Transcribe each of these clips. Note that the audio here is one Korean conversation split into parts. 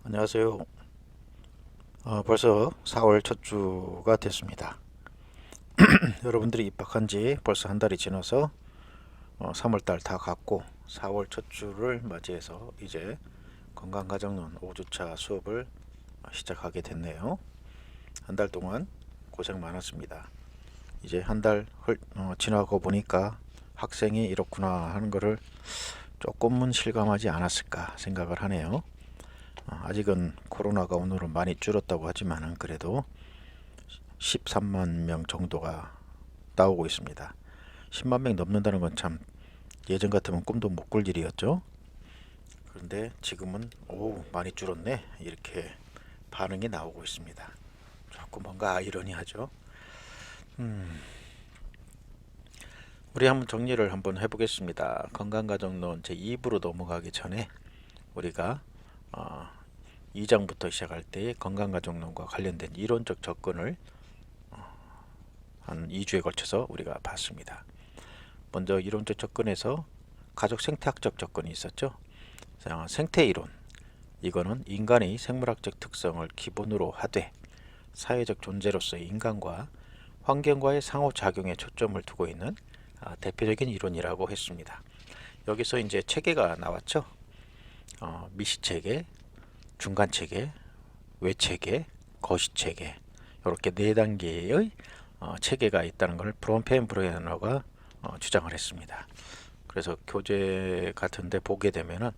안녕하세요. 벌써 4월 첫 주가 됐습니다. 여러분들이 입학한 지 벌써 한 달이 지나서 3월 달 다 갔고 4월 첫 주를 맞이해서 이제 건강가정론 5주차 수업을 시작하게 됐네요. 한 달 동안 고생 많았습니다. 이제 한 달 지나고 보니까 학생이 이렇구나 하는 거를 조금은 실감하지 않았을까 생각을 하네요. 아직은 코로나가 오늘은 많이 줄었다고 하지만은 그래도 13만 명 정도가 나오고 있습니다. 10만 명 넘는다는 건 참 예전 같으면 꿈도 못 꿀 일이었죠. 그런데 지금은 오 많이 줄었네 이렇게 반응이 나오고 있습니다. 조금 뭔가 아이러니하죠. 우리 한번 정리를 한번 해보겠습니다. 건강가정론 제2부로 넘어가기 전에 우리가 어, 2장부터 시작할 때의 건강가정론과 관련된 이론적 접근을 한 2주에 걸쳐서 우리가 봤습니다. 먼저 이론적 접근에서 가족 생태학적 접근이 있었죠. 생태이론, 이거는 인간의 생물학적 특성을 기본으로 하되 사회적 존재로서의 인간과 환경과의 상호작용에 초점을 두고 있는 대표적인 이론이라고 했습니다. 여기서 이제 체계가 나왔죠. 미시체계, 중간체계, 외체계, 거시체계, 이렇게 네 단계의 체계가 있다는 것을 브론펜브로이너가 주장을 했습니다. 그래서 교재 같은데 보게 되면은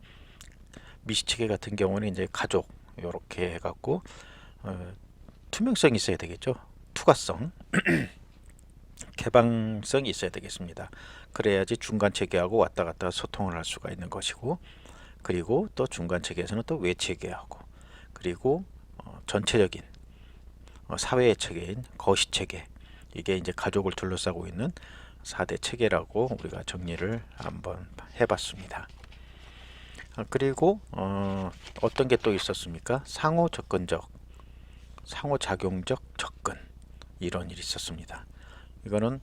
미시체계 같은 경우는 이제 가족 이렇게 해갖고 투명성이 있어야 되겠죠. 투과성, 개방성이 있어야 되겠습니다. 그래야지 중간 체계하고 왔다 갔다 소통을 할 수가 있는 것이고, 그리고 또 중간 체계에서는 또 외체계하고, 그리고 전체적인 사회의 체계인 거시체계, 이게 이제 가족을 둘러싸고 있는 4대 체계라고 우리가 정리를 한번 해봤습니다. 그리고 어떤 게 또 있었습니까? 상호 접근적, 상호작용적 접근, 이런 일이 있었습니다. 이거는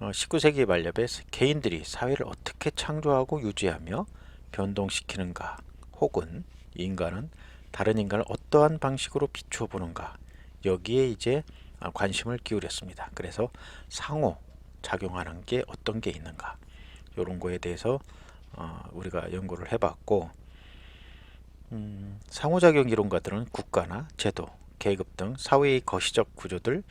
19세기 말엽에 개인들이 사회를 어떻게 창조하고 유지하며 변동시키는가, 혹은 인간은 다른 인간을 어떠한 방식으로 비추어 보는가, 여기에 이제 관심을 기울였습니다. 그래서 상호 작용하는 게 어떤 게 있는가, 이런 거에 대해서 우리가 연구를 해봤고, 상호작용 이론가들은 국가나 제도, 계급 등 사회의 거시적 구조들,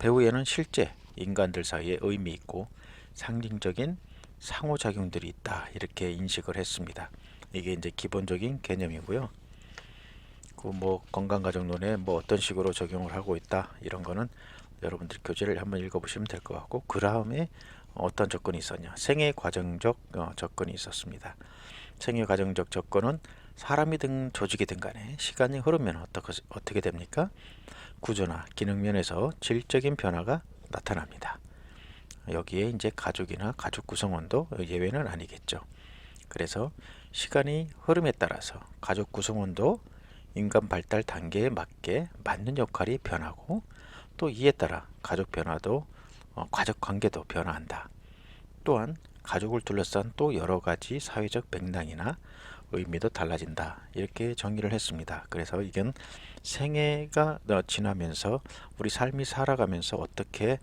배후에는 실제 인간들 사이에 의미 있고 상징적인 상호작용들이 있다, 이렇게 인식을 했습니다. 이게 이제 기본적인 개념이고요. 그 뭐 건강가정론에 뭐 어떤 식으로 적용을 하고 있다, 이런 거는 여러분들 교재를 한번 읽어보시면 될 것 같고, 그 다음에 어떤 접근이 있었냐, 생애 과정적 접근이 있었습니다. 생애 과정적 접근은 사람이든 조직이든 간에 시간이 흐르면 어떻게 됩니까? 구조나 기능 면에서 질적인 변화가 나타납니다. 여기에 이제 가족이나 가족 구성원도 예외는 아니겠죠. 그래서 시간이 흐름에 따라서 가족 구성원도 인간 발달 단계에 맞게 맞는 역할이 변하고, 또 이에 따라 가족 변화도 가족 관계도 변화한다. 또한 가족을 둘러싼 또 여러 가지 사회적 맥락이나 의미도 달라진다, 이렇게 정의를 했습니다. 그래서 이건 생애가 지나면서 우리 삶이 살아가면서 어떻게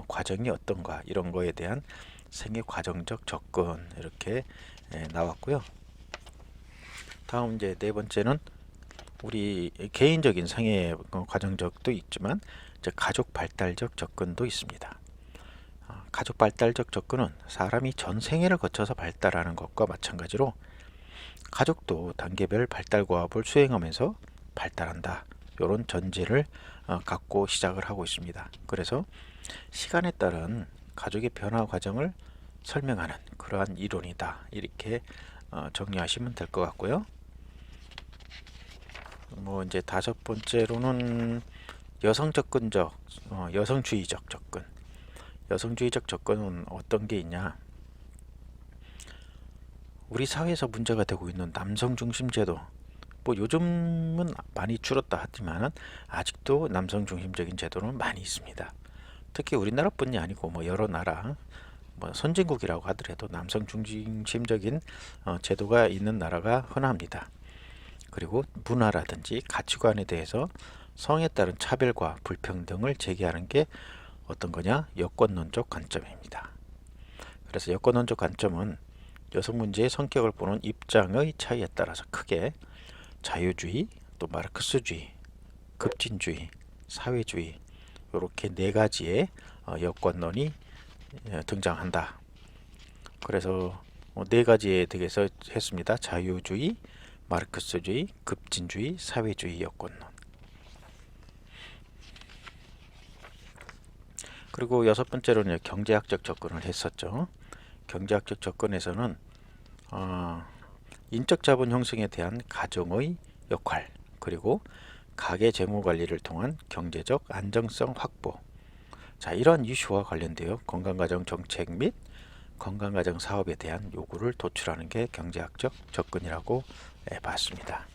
과정이 어떤가, 이런 거에 대한 생애 과정적 접근, 이렇게 나왔고요. 다음 이제 네 번째는 우리 개인적인 생애 과정적도 있지만 이제 가족 발달적 접근도 있습니다. 가족 발달적 접근은 사람이 전 생애를 거쳐서 발달하는 것과 마찬가지로 가족도 단계별 발달 과업을 수행하면서 발달한다, 이런 전제를 갖고 시작을 하고 있습니다. 그래서 시간에 따른 가족의 변화 과정을 설명하는 그러한 이론이다, 이렇게 정리하시면 될 것 같고요. 뭐 이제 다섯 번째로는 여성 접근적, 여성주의적 접근. 여성주의적 접근은 어떤 게 있냐? 우리 사회에서 문제가 되고 있는 남성 중심 제도, 뭐 요즘은 많이 줄었다 하지만은 아직도 남성 중심적인 제도는 많이 있습니다. 특히 우리나라뿐이 아니고 뭐 여러 나라, 뭐 선진국이라고 하더라도 남성 중심적인 제도가 있는 나라가 흔합니다. 그리고 문화라든지 가치관에 대해서 성에 따른 차별과 불평등을 제기하는 게 어떤 거냐? 여권론적 관점입니다. 그래서 여권론적 관점은 여성 문제의 성격을 보는 입장의 차이에 따라서 크게 자유주의, 또 마르크스주의, 급진주의, 사회주의 이렇게 네 가지의 여권론이 등장한다. 그래서 네 가지에 대해서 했습니다. 자유주의, 마르크스주의, 급진주의, 사회주의 여권론. 그리고 여섯 번째로는 경제학적 접근을 했었죠. 경제학적 접근에서는 인적 자본 형성에 대한 가정의 역할, 그리고 가계 재무 관리를 통한 경제적 안정성 확보. 자, 이러한 이슈와 관련되어 건강가정 정책 및 건강가정 사업에 대한 요구를 도출하는 게 경제학적 접근이라고 봤습니다.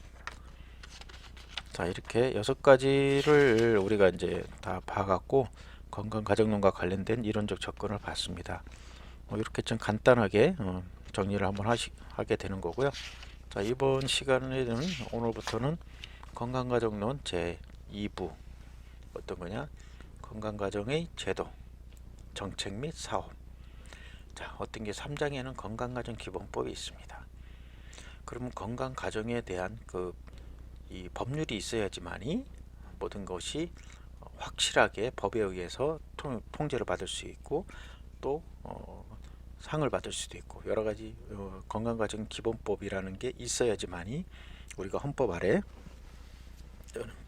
자, 이렇게 여섯 가지를 우리가 이제 다 봐갖고 건강가정론과 관련된 이론적 접근을 봤습니다. 이렇게 좀 간단하게 정리를 한번 하게 되는 거고요. 자, 이번 시간에는 오늘부터는 건강가정론 제 2부 어떤 거냐? 건강가정의 제도, 정책 및 사업. 자, 어떤 게 3장에는 건강가정 기본법이 있습니다. 그러면 건강가정에 대한 이 법률이 있어야지만이 모든 것이 확실하게 법에 의해서 통제를 받을 수 있고 또 상을 받을 수도 있고 여러 가지 건강가정 기본법이라는 게 있어야지만이 우리가 헌법 아래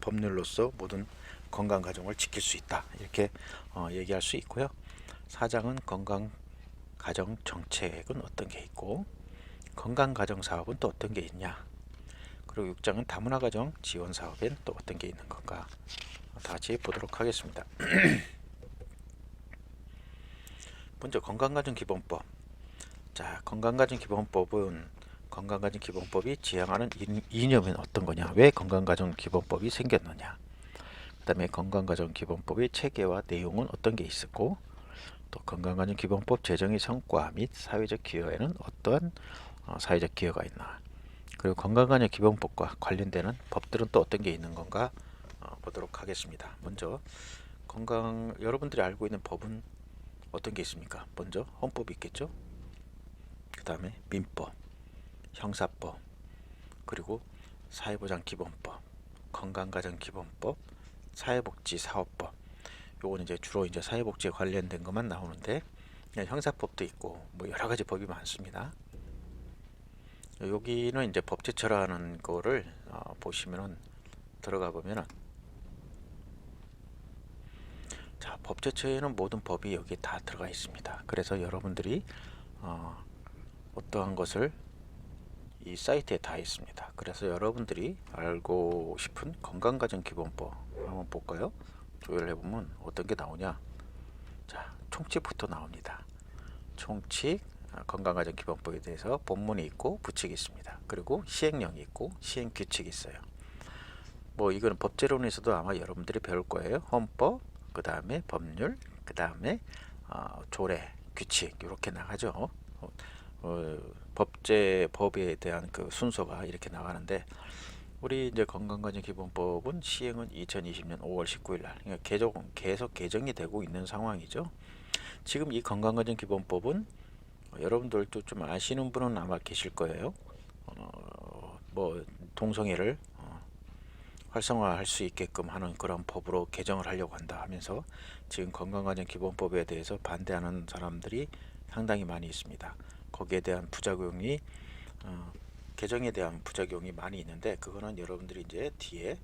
법률로서 모든 건강가정을 지킬 수 있다 이렇게 얘기할 수 있고요. 4장은 건강가정 정책은 어떤 게 있고 건강가정 사업은 또 어떤 게 있냐, 그리고 6장은 다문화가정 지원 사업엔 또 어떤 게 있는 건가 다 같이 보도록 하겠습니다. 먼저 건강가정 기본법. 자, 건강가정 기본법은 건강가정 기본법이 지향하는 이념은 어떤 거냐, 왜 건강가정 기본법이 생겼느냐, 그 다음에 건강가정 기본법의 체계와 내용은 어떤 게 있었고, 또 건강가정 기본법 제정의 성과 및 사회적 기여에는 어떠한 사회적 기여가 있나, 그리고 건강가정 기본법과 관련되는 법들은 또 어떤 게 있는 건가 보도록 하겠습니다. 먼저 여러분들이 알고 있는 법은 어떤 게 있습니까? 먼저 헌법이 있겠죠. 그 다음에 민법, 형사법, 그리고 사회보장기본법, 건강가정기본법, 사회복지사업법. 요거는 이제 주로 이제 사회복지에 관련된 것만 나오는데 형사법도 있고 뭐 여러 가지 법이 많습니다. 여기는 이제 법제처라는 거를 보시면은 들어가 보면은 자, 법제처에는 모든 법이 여기 다 들어가 있습니다. 그래서 여러분들이 어떠한 것을 이 사이트에 다 있습니다. 그래서 여러분들이 알고 싶은 건강가정기본법 한번 볼까요? 조회를 해보면 어떤 게 나오냐. 자, 총칙부터 나옵니다. 총칙, 건강가정기본법에 대해서 본문이 있고 부칙이 있습니다. 그리고 시행령이 있고 시행규칙이 있어요. 뭐 이거는 법제론에서도 아마 여러분들이 배울 거예요. 헌법, 그 다음에 법률, 그 다음에 조례, 규칙 이렇게 나가죠. 법에 대한 그 순서가 이렇게 나가는데 우리 이제 건강가정기본법은 시행은 2020년 5월 19일 날 그러니까 계속 개정이 되고 있는 상황이죠. 지금 이 건강가정기본법은 여러분들도 좀 아시는 분은 아마 계실 거예요. 뭐 동성애를 활성화할 수 있게끔 하는 그런 법으로 개정을 하려고 한다 하면서 지금 건강가정기본법에 대해서 반대하는 사람들이 상당히 많이 있습니다. 거기에 대한 부작용이 개정에 대한 부작용이 많이 있는데 그거는 여러분들이 이제 뒤에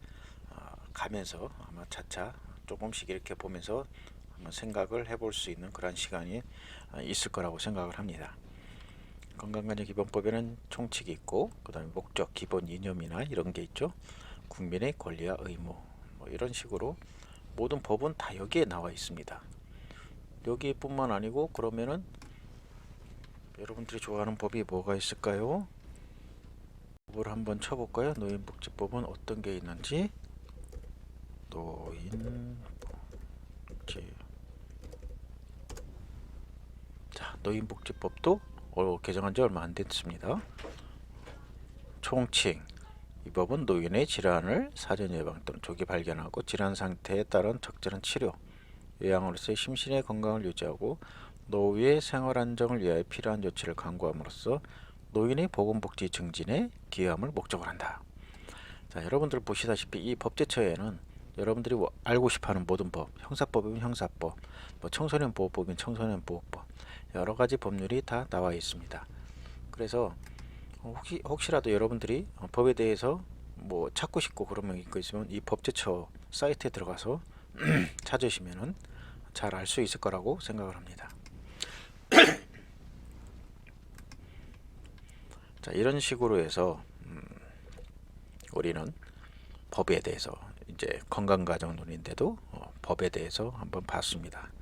가면서 아마 차차 조금씩 이렇게 보면서 한번 생각을 해볼 수 있는 그런 시간이 있을 거라고 생각을 합니다. 건강가정기본법에는 총칙이 있고 그 다음에 목적, 기본 이념이나 이런 게 있죠. 국민의 권리와 의무 뭐 이런 식으로 모든 법은 다 여기에 나와 있습니다. 여기뿐만 아니고 그러면은 여러분들이 좋아하는 법이 뭐가 있을까요? 법을 한번 쳐볼까요? 노인복지법은 어떤 게 있는지. 노인복지법도 개정한 지 얼마 안 됐습니다. 총칙, 이 법은 노인의 질환을 사전 예방 또는 조기 발견하고 질환 상태에 따른 적절한 치료, 요양으로서의 심신의 건강을 유지하고 노후의 생활 안정을 위하여 필요한 조치를 강구함으로써 노인의 보건복지 증진에 기여함을 목적으로 한다. 자, 여러분들 보시다시피 이 법제처에는 여러분들이 알고 싶어하는 모든 법, 형사법이면 형사법, 뭐 청소년보호법이면 청소년보호법, 여러 가지 법률이 다 나와 있습니다. 그래서 혹시라도 여러분들이 법에 대해서 뭐 찾고 싶고 그러면 거 있으면 이 법제처 사이트에 들어가서 찾으시면은 잘 알 수 있을 거라고 생각을 합니다. 자, 이런 식으로 해서 우리는 법에 대해서 이제 건강가정론인데도 법에 대해서 한번 봤습니다.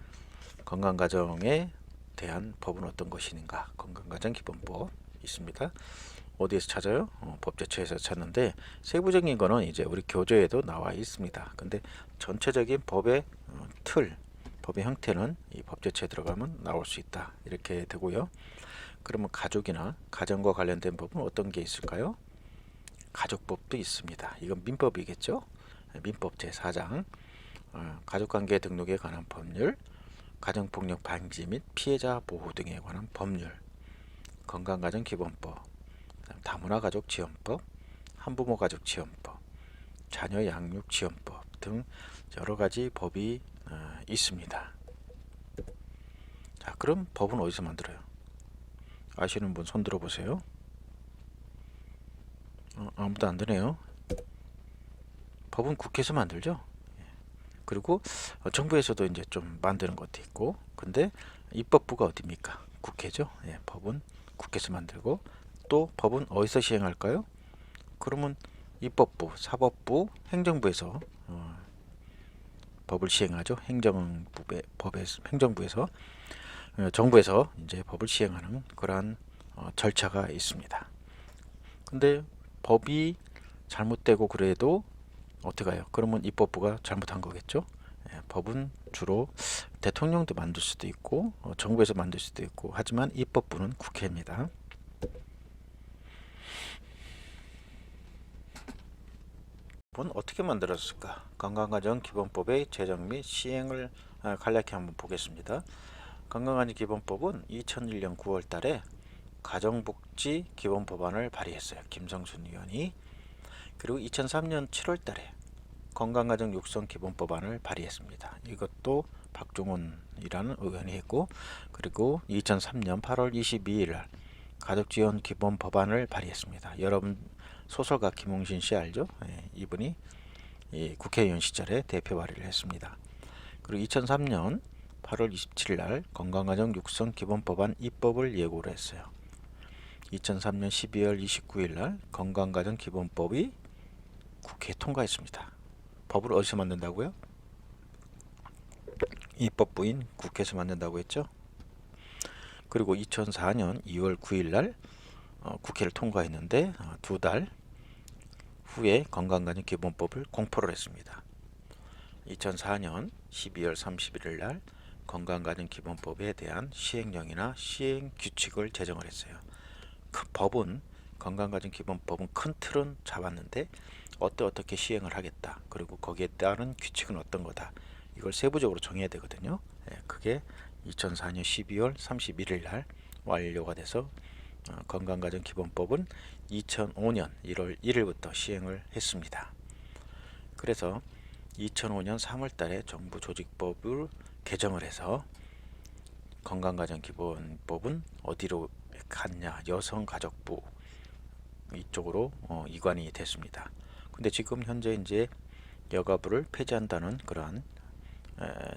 건강가정에 대한 법은 어떤 것인가? 건강가정기본법 있습니다. 어디에서 찾아요? 법제처에서 찾는데 세부적인 거는 이제 우리 교재에도 나와 있습니다. 근데 전체적인 법의 틀, 법의 형태는 이 법제처에 들어가면 나올 수 있다. 이렇게 되고요. 그러면 가족이나 가정과 관련된 법은 어떤 게 있을까요? 가족법도 있습니다. 이건 민법이겠죠? 민법 제4장 가족관계 등록에 관한 법률, 가정폭력 방지 및 피해자 보호 등에 관한 법률, 건강가정기본법, 다문화가족지원법, 한부모가족지원법, 자녀양육지원법 등 여러가지 법이 있습니다. 자, 그럼 법은 어디서 만들어요? 아시는 분 손 들어보세요. 아무도 안 드네요. 법은 국회에서 만들죠. 그리고 정부에서도 이제 좀 만드는 것도 있고, 근데 입법부가 어디입니까? 국회죠. 예, 법은 국회에서 만들고, 또 법은 어디서 시행할까요? 그러면 입법부, 사법부, 행정부에서 법을 시행하죠. 행정부에서 정부에서 이제 법을 시행하는 그러한 절차가 있습니다. 근데 법이 잘못되고 그래도 어떻게 해요? 그러면 입법부가 잘못한 거겠죠. 예, 법은 주로 대통령도 만들 수도 있고 정부에서 만들 수도 있고 하지만 입법부는 국회입니다. 법은 어떻게 만들어졌을까? 건강가정기본법의 제정 및 시행을 간략히 한번 보겠습니다. 건강가정기본법은 2001년 9월 달에 가정복지기본법안을 발의했어요. 김성순 의원이. 그리고 2003년 7월 달에 건강가정육성기본법안을 발의했습니다. 이것도 박종훈이라는 의원이 했고, 그리고 2003년 8월 22일 날 가족지원기본법안을 발의했습니다. 여러분 소설가 김홍신 씨 알죠? 예, 이분이 국회의원 시절에 대표 발의를 했습니다. 그리고 2003년 8월 27일 날 건강가정육성기본법안 입법을 예고를 했어요. 2003년 12월 29일 날 건강가정기본법이 국회에 통과했습니다. 법을 어디서 만든다고요? 입법부인 국회에서 만든다고 했죠. 그리고 2004년 2월 9일 날 국회를 통과했는데 2달 후에 건강가정기본법을 공포를 했습니다. 2004년 12월 31일 날 건강가정기본법에 대한 시행령이나 시행규칙을 제정을 했어요. 그 법은 건강가정기본법은 큰 틀은 잡았는데 어떻게 시행을 하겠다. 그리고 거기에 따른 규칙은 어떤 거다. 이걸 세부적으로 정해야 되거든요. 그게 2004년 12월 31일 날 완료가 돼서 건강가정기본법은 2005년 1월 1일부터 시행을 했습니다. 그래서 2005년 3월 달에 정부 조직법을 개정을 해서 건강가정기본법은 어디로 갔냐? 여성가족부 이쪽으로 이관이 됐습니다. 근데 지금 현재 이제 여가부를 폐지한다는 그러한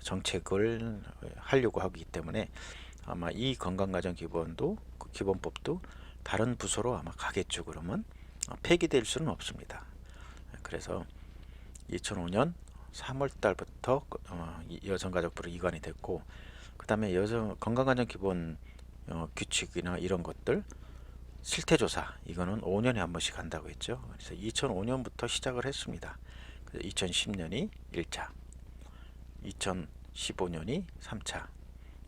정책을 하려고 하기 때문에 아마 이 건강가정기본도 기본법도 다른 부서로 아마 가겠죠. 그러면 폐기될 수는 없습니다. 그래서 2005년 3월 달부터 여성가족부로 이관이 됐고, 그 다음에 건강가정기본 규칙이나 이런 것들 실태조사 이거는 5년에 한 번씩 한다고 했죠. 그래서 2005년부터 시작을 했습니다. 그래서 2010년이 1차, 2015년이 3차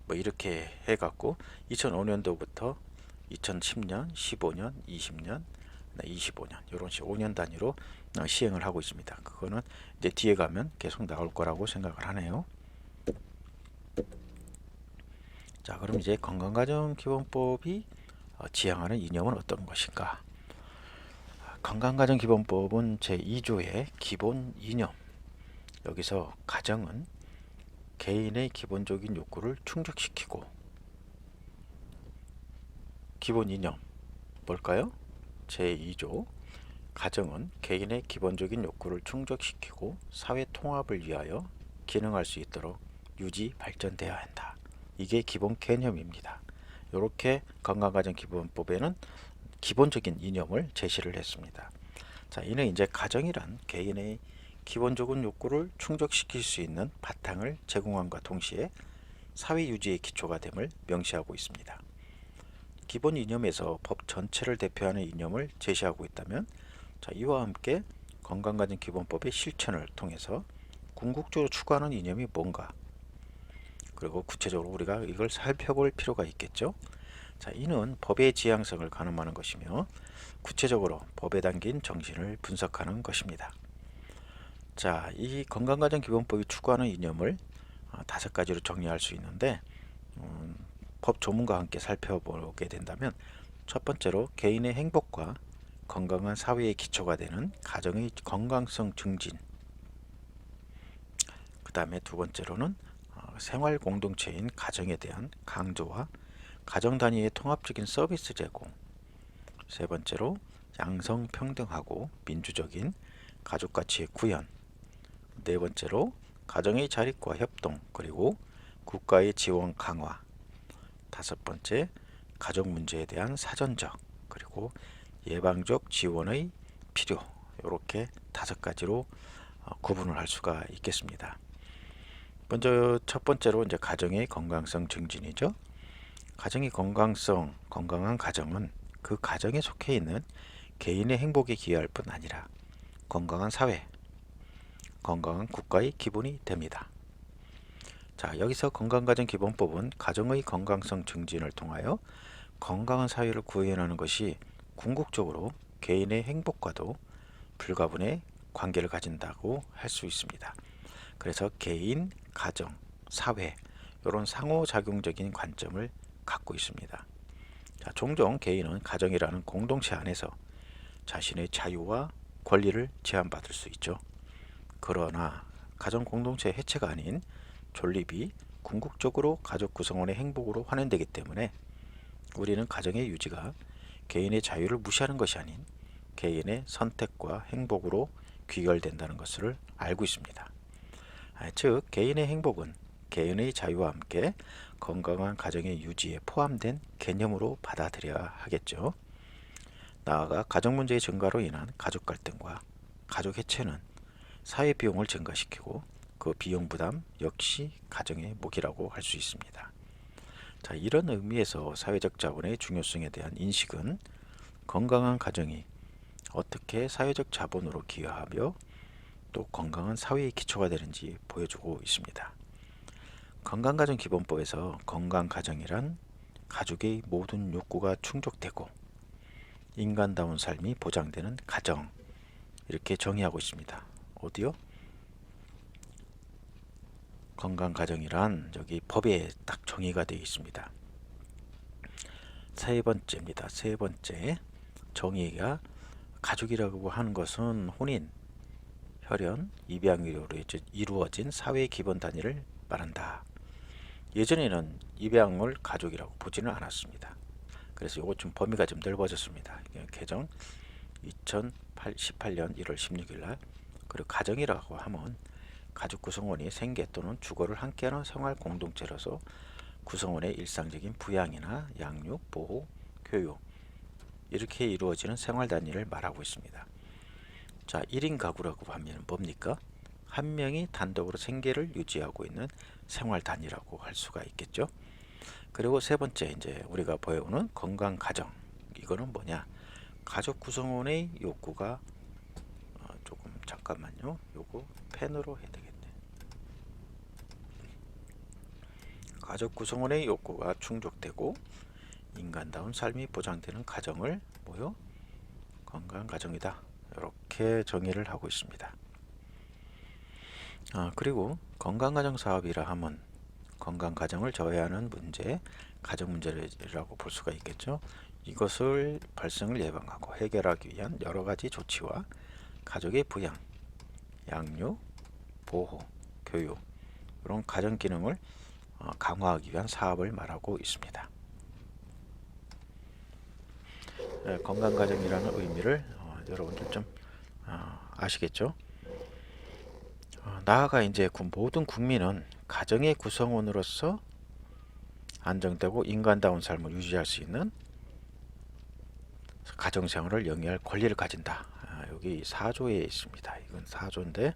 뭐 이렇게 해갖고 2005년도부터 2010년, 15년, 20년, 25년 이런 식 5년 단위로 시행을 하고 있습니다. 그거는 이제 뒤에 가면 계속 나올 거라고 생각을 하네요. 자, 그럼 이제 건강가정기본법이 지향하는 이념은 어떤 것인가? 건강가정기본법은 제2조의 기본 이념, 여기서 가정은 개인의 기본적인 욕구를 충족시키고, 기본 이념 뭘까요? 제2조 가정은 개인의 기본적인 욕구를 충족시키고 사회 통합을 위하여 기능할 수 있도록 유지 발전되어야 한다. 이게 기본 개념입니다. 이렇게 건강가정기본법에는 기본적인 이념을 제시를 했습니다. 자, 이는 이제 가정이란 개인의 기본적인 욕구를 충족시킬 수 있는 바탕을 제공함과 동시에 사회 유지의 기초가 됨을 명시하고 있습니다. 기본 이념에서 법 전체를 대표하는 이념을 제시하고 있다면, 자, 이와 함께 건강가정기본법의 실천을 통해서 궁극적으로 추구하는 이념이 뭔가, 그리고 구체적으로 우리가 이걸 살펴볼 필요가 있겠죠. 자, 이는 법의 지향성을 가늠하는 것이며 구체적으로 법에 담긴 정신을 분석하는 것입니다. 자, 이 건강가정기본법이 추구하는 이념을 5가지로 정리할 수 있는데, 법 전문가와 함께 살펴보게 된다면, 첫 번째로 개인의 행복과 건강한 사회의 기초가 되는 가정의 건강성 증진, 그 다음에 두 번째로는 생활 공동체인 가정에 대한 강조와 가정 단위의 통합적인 서비스 제공, 세 번째로 양성평등하고 민주적인 가족 가치의 구현, 네 번째로 가정의 자립과 협동 그리고 국가의 지원 강화, 다섯 번째 가족 문제에 대한 사전적 그리고 예방적 지원의 필요, 이렇게 5가지로 구분을 할 수가 있겠습니다. 먼저 첫 번째로 이제 가정의 건강성 증진이죠. 가정의 건강한 가정은 그 가정에 속해 있는 개인의 행복에 기여할 뿐 아니라 건강한 사회, 건강한 국가의 기본이 됩니다. 자, 여기서 건강가정기본법은 가정의 건강성 증진을 통하여 건강한 사회를 구현하는 것이 궁극적으로 개인의 행복과도 불가분의 관계를 가진다고 할 수 있습니다. 그래서 개인, 가정, 사회 이런 상호작용적인 관점을 갖고 있습니다. 자, 종종 개인은 가정이라는 공동체 안에서 자신의 자유와 권리를 제한받을 수 있죠. 그러나 가정 공동체 해체가 아닌 존립이 궁극적으로 가족 구성원의 행복으로 환원되기 때문에 우리는 가정의 유지가 개인의 자유를 무시하는 것이 아닌 개인의 선택과 행복으로 귀결된다는 것을 알고 있습니다. 즉 개인의 행복은 개인의 자유와 함께 건강한 가정의 유지에 포함된 개념으로 받아들여야 하겠죠. 나아가 가정 문제의 증가로 인한 가족 갈등과 가족 해체는 사회 비용을 증가시키고 그 비용 부담 역시 가정의 몫이라고 할 수 있습니다. 자, 이런 의미에서 사회적 자본의 중요성에 대한 인식은 건강한 가정이 어떻게 사회적 자본으로 기여하며 또 건강한 사회의 기초가 되는지 보여주고 있습니다. 건강가정기본법에서 건강가정이란 가족의 모든 욕구가 충족되고 인간다운 삶이 보장되는 가정, 이렇게 정의하고 있습니다. 어디요? 건강가정이란 여기 법에 딱 정의가 되어 있습니다. 세 번째입니다. 세 번째 정의가 가족이라고 하는 것은 혼인, 혈연, 입양으로 이루어진 사회의 기본 단위를 말한다. 예전에는 입양을 가족이라고 보지는 않았습니다. 그래서 이것 좀 범위가 좀 넓어졌습니다. 개정 2018년 1월 16일 날. 그리고 가정이라고 하면 가족 구성원이 생계 또는 주거를 함께하는 생활 공동체로서 구성원의 일상적인 부양이나 양육, 보호, 교육 이렇게 이루어지는 생활 단위를 말하고 있습니다. 자, 1인 가구라고 하면 뭡니까? 한 명이 단독으로 생계를 유지하고 있는 생활 단위라고 할 수가 있겠죠. 그리고 세 번째 이제 우리가 보여오는 건강 가정, 이거는 뭐냐? 가족 구성원의 욕구가 조금 잠깐만요. 요거 펜으로 해야 되겠네. 가족 구성원의 욕구가 충족되고 인간다운 삶이 보장되는 가정을 뭐요? 건강가정이다. 이렇게 정의를 하고 있습니다. 그리고 건강가정 사업이라 하면 건강가정을 저해하는 문제, 가정문제라고 볼 수가 있겠죠. 이것을 발생을 예방하고 해결하기 위한 여러 가지 조치와 가족의 부양, 양육, 보호, 교육 이런 가정 기능을 강화하기 위한 사업을 말하고 있습니다. 건강가정이라는 의미를 여러분들 좀 아시겠죠? 나아가 이제 모든 국민은 가정의 구성원으로서 안정되고 인간다운 삶을 유지할 수 있는 가정생활을 영위할 권리를 가진다. 여기 4조에 있습니다. 이건 4조인데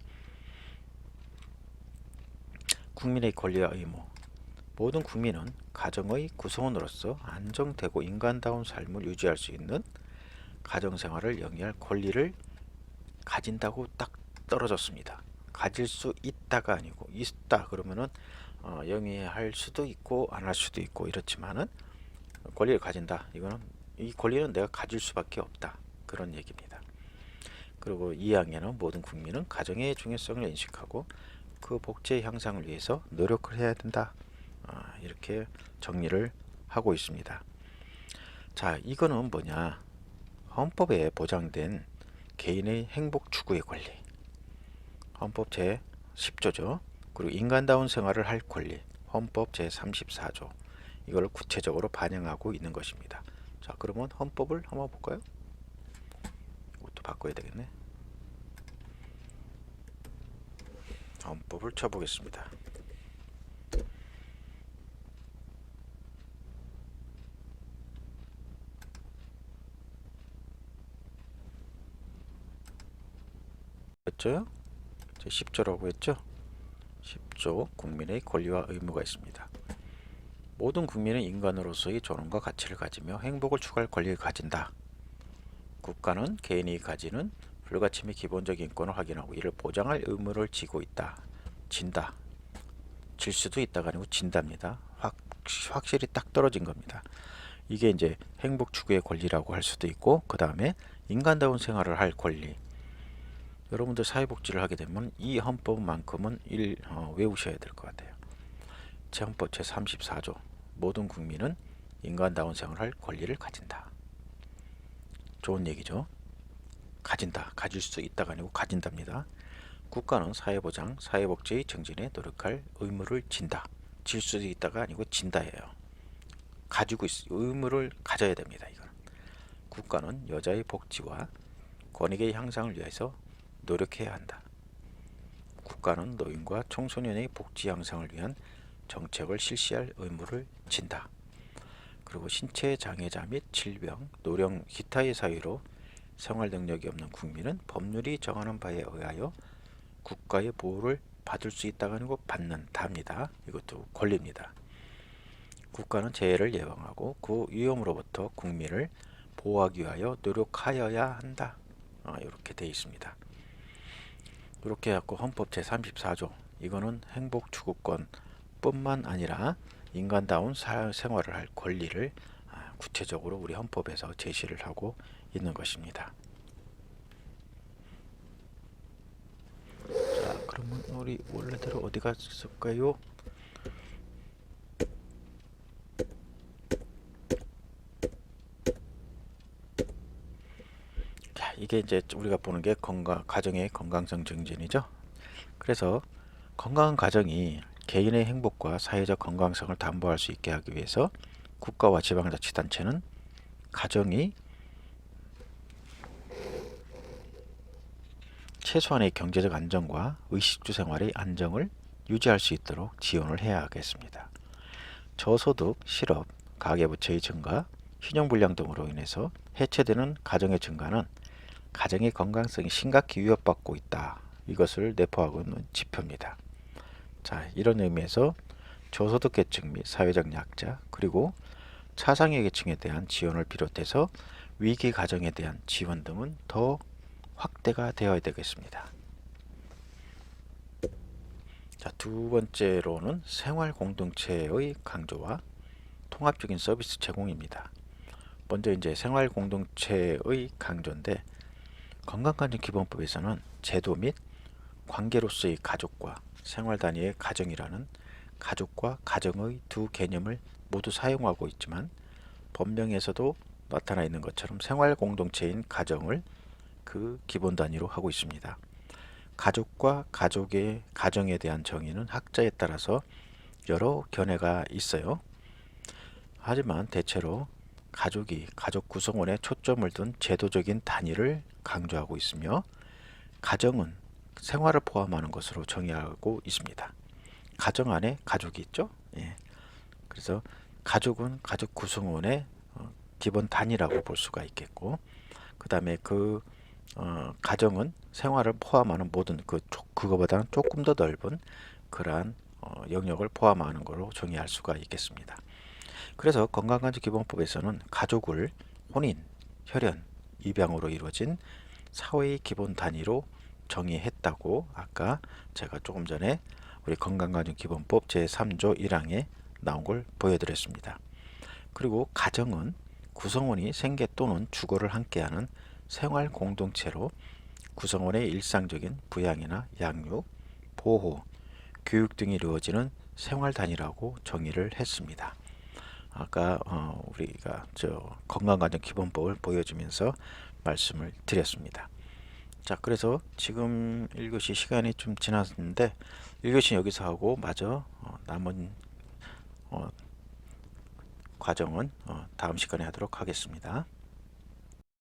국민의 권리와 의무. 모든 국민은 가정의 구성원으로서 안정되고 인간다운 삶을 유지할 수 있는 가정생활을 영위할 권리를 가진다고 딱 떨어졌습니다. 가질 수 있다가 아니고 있다 그러면은 영위할 수도 있고 안 할 수도 있고 이렇지만은 권리를 가진다. 이거는 이 권리는 내가 가질 수밖에 없다. 그런 얘기입니다. 그리고 2항에는 모든 국민은 가정의 중요성을 인식하고 그 복제 향상을 위해서 노력을 해야 된다. 이렇게 정리를 하고 있습니다. 자, 이거는 뭐냐? 헌법에 보장된 개인의 행복 추구의 권리. 헌법 제 10조죠. 그리고 인간다운 생활을 할 권리. 헌법 제 34조. 이걸 구체적으로 반영하고 있는 것입니다. 자, 그러면 헌법을 한번 볼까요? 이것도 바꿔야 되겠네. 헌법을 쳐보겠습니다. 였죠? 10조라고 했죠? 10조 국민의 권리와 의무가 있습니다. 모든 국민은 인간으로서의 존엄과 가치를 가지며 행복을 추구할 권리를 가진다. 국가는 개인이 가지는 불가침의 기본적 인권을 확인하고 이를 보장할 의무를 지고 있다. 진다. 질 수도 있다가 아니고 진답니다. 확실히 딱 떨어진 겁니다. 이게 이제 행복 추구의 권리라고 할 수도 있고 그 다음에 인간다운 생활을 할 권리. 여러분들 사회복지를 하게 되면 이 헌법만큼은 외우셔야 될 것 같아요. 헌법 제34조 모든 국민은 인간다운 생활을 할 권리를 가진다. 좋은 얘기죠. 가진다. 가질 수 있다가 아니고 가진답니다. 국가는 사회보장, 사회복지의 증진에 노력할 의무를 진다. 질 수 있다가 아니고 진다예요. 가지고 의무를 가져야 됩니다. 이건. 국가는 여자의 복지와 권익의 향상을 위해서 노력해야 한다. 국가는 노인과 청소년의 복지 향상을 위한 정책을 실시할 의무를 진다. 그리고 신체 장애자 및 질병, 노령, 기타의 사유로 생활 능력이 없는 국민은 법률이 정하는 바에 의하여 국가의 보호를 받을 수 있다가 아니고 받는답니다. 이것도 권리입니다. 국가는 재해를 예방하고 그 위험으로부터 국민을 보호하기 위하여 노력하여야 한다. 이렇게 되어 있습니다. 이렇게 해갖고 헌법 제34조 이거는 행복 추구권 뿐만 아니라 인간다운 생활을 할 권리를 구체적으로 우리 헌법에서 제시를 하고 있는 것입니다. 자, 그러면 우리 원래대로 어디 갔을까요? 자, 이게 이제 우리가 보는 게 가정의 건강성 증진이죠. 그래서 건강한 가정이 개인의 행복과 사회적 건강성을 담보할 수 있게 하기 위해서 국가와 지방자치단체는 가정이 최소한의 경제적 안정과 의식주 생활의 안정을 유지할 수 있도록 지원을 해야 하겠습니다. 저소득, 실업, 가계부채의 증가, 신용불량 등으로 인해서 해체되는 가정의 증가는 가정의 건강성이 심각히 위협받고 있다. 이것을 내포하고 있는 지표입니다. 자, 이런 의미에서 저소득 계층 및 사회적 약자 그리고 차상위 계층에 대한 지원을 비롯해서 위기 가정에 대한 지원 등은 더 확대가 되어야 되겠습니다. 자, 두 번째로는 생활 공동체의 강조와 통합적인 서비스 제공입니다. 먼저 이제 생활 공동체의 강조인데 건강관리기본법에서는 제도 및 관계로서의 가족과 생활 단위의 가정이라는 가족과 가정의 두 개념을 모두 사용하고 있지만 법령에서도 나타나 있는 것처럼 생활 공동체인 가정을 그 기본 단위로 하고 있습니다. 가족과 가족의 가정에 대한 정의는 학자에 따라서 여러 견해가 있어요. 하지만 대체로 가족이 가족 구성원에 초점을 둔 제도적인 단위를 강조하고 있으며 가정은 생활을 포함하는 것으로 정의하고 있습니다. 가정 안에 가족이 있죠. 예. 그래서 가족은 가족 구성원의 기본 단위라고 볼 수가 있겠고, 그 다음에 가정은 생활을 포함하는 모든 그거보다는 조금 더 넓은 그러한 영역을 포함하는 것으로 정의할 수가 있겠습니다. 그래서 건강관리기본법에서는 가족을 혼인, 혈연, 입양으로 이루어진 사회의 기본 단위로 정의했다고 아까 제가 조금 전에 우리 건강관리기본법 제3조 1항에 나온 걸 보여드렸습니다. 그리고 가정은 구성원이 생계 또는 주거를 함께하는 생활 공동체로 구성원의 일상적인 부양이나 양육, 보호, 교육 등이 이루어지는 생활 단위라고 정의를 했습니다. 아까 우리가 건강관리 기본법을 보여주면서 말씀을 드렸습니다. 자, 그래서 지금 1교시 시간이 좀 지났는데 1교시 여기서 하고 마저 남은 과정은 다음 시간에 하도록 하겠습니다.